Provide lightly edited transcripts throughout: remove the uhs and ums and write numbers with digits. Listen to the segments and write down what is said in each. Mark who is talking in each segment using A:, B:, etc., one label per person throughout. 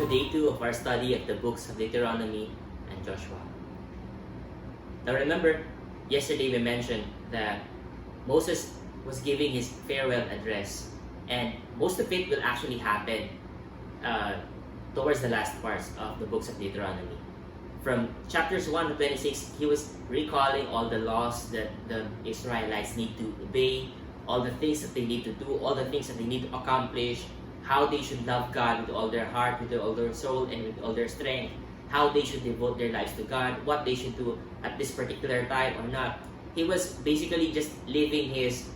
A: to day 2 of our study of the books of Deuteronomy and Joshua. Now remember, yesterday we mentioned that Moses was giving his farewell address, and most of it will actually happen towards the last parts of the books of Deuteronomy. From chapters 1 to 26, he was recalling all the laws that the Israelites need to obey, all the things that they need to do, all the things that they need to accomplish, how they should love God with all their heart, with all their soul, and with all their strength, how they should devote their lives to God, what they should do at this particular time or not. He was basically just living his,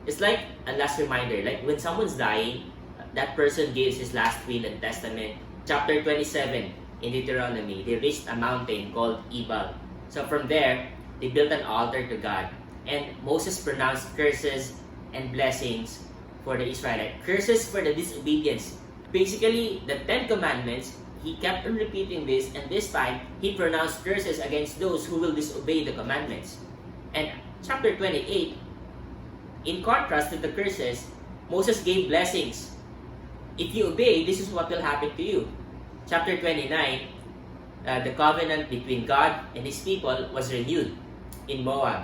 A: it's like a last reminder, like when someone's dying, that person gives his last will and testament. Chapter 27 in Deuteronomy, they reached a mountain called Ebal. So from there, they built an altar to God. And Moses pronounced curses and blessings for the Israelites. Curses for the disobedience. Basically, the 10 Commandments, he kept on repeating this, and this time, he pronounced curses against those who will disobey the commandments. And chapter 28, in contrast to the curses, Moses gave blessings. If you obey, this is what will happen to you. Chapter 29, the covenant between God and His people was renewed in Moab.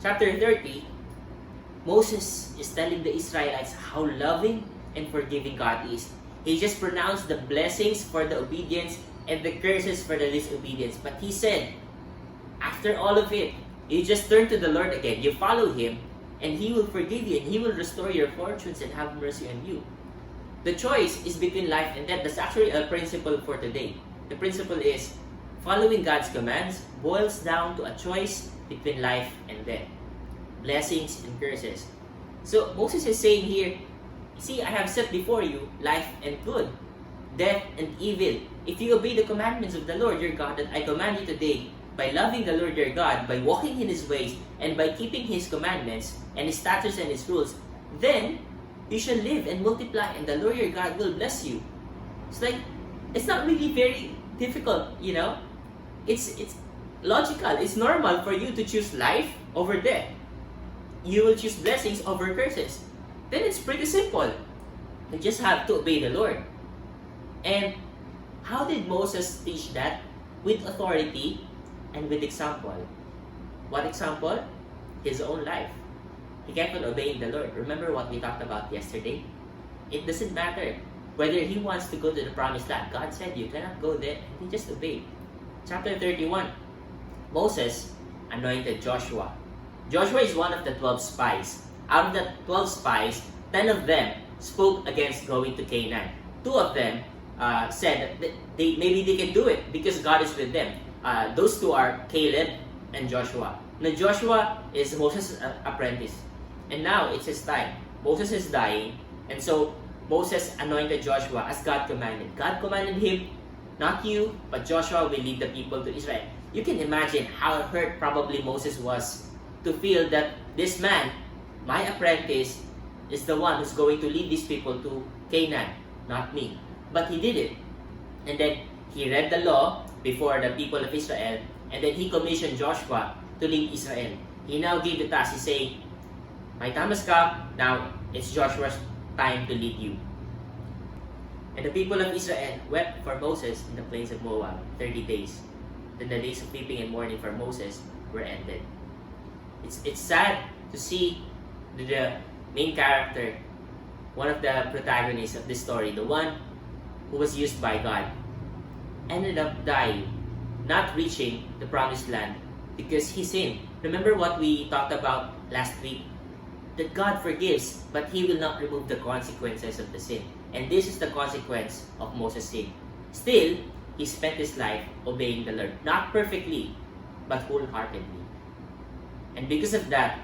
A: Chapter 30, Moses is telling the Israelites how loving and forgiving God is. He just pronounced the blessings for the obedience and the curses for the disobedience. But he said, after all of it, you just turn to the Lord again. You follow Him, and He will forgive you, and He will restore your fortunes and have mercy on you. The choice is between life and death. That's actually a principle for today. The principle is following God's commands boils down to a choice between life and death, blessings and curses. So Moses is saying here, see, I have set before you life and good, death and evil. If you obey the commandments of the Lord your God that I command you today, by loving the Lord your God, by walking in His ways, and by keeping His commandments and His statutes and His rules, then you shall live and multiply, and the Lord your God will bless you. It's like, it's not really very difficult, you know. It's logical. It's normal for you to choose life over death. You will choose blessings over curses. Then it's pretty simple. You just have to obey the Lord. And how did Moses teach that? With authority and with example. What example? His own life. He kept on obeying the Lord. Remember what we talked about yesterday? It doesn't matter whether he wants to go to the promised land. God said you cannot go there, and he just obeyed. Chapter 31. Moses anointed Joshua. Joshua is one of the 12 spies. Out of the 12 spies, 10 of them spoke against going to Canaan. 2 of them said that maybe they can do it because God is with them. Those 2 are Caleb and Joshua. Now Joshua is Moses' apprentice. And now it's his time. Moses is dying. And so Moses anointed Joshua as God commanded. God commanded him, not you, but Joshua will lead the people to Israel. You can imagine how hurt probably Moses was to feel that this man, my apprentice, is the one who's going to lead these people to Canaan, not me. But he did it. And then he read the law before the people of Israel, and then he commissioned Joshua to lead Israel. He now gave the task. He's saying, my time has come, now it's Joshua's time to lead you. And the people of Israel wept for Moses in the plains of Moab 30 days. Then the days of weeping and mourning for Moses were ended. It's sad to see the main character, one of the protagonists of this story, the one who was used by God, ended up dying, not reaching the promised land because he sinned. Remember what we talked about last week? That God forgives, but He will not remove the consequences of the sin. And this is the consequence of Moses' sin. Still, he spent his life obeying the Lord. Not perfectly, but wholeheartedly. And because of that,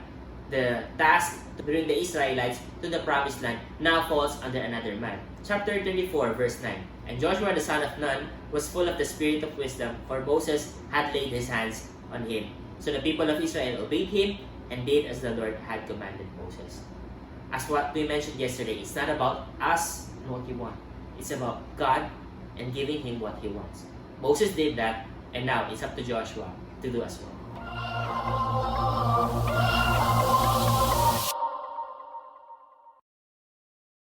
A: the task to bring the Israelites to the promised land now falls under another man. Chapter 34, verse 9. And Joshua the son of Nun was full of the spirit of wisdom, for Moses had laid his hands on him. So the people of Israel obeyed him and did as the Lord had commanded Moses. As what we mentioned yesterday, it's not about us and what you want. It's about God and giving Him what He wants. Moses did that, and now it's up to Joshua to do as well.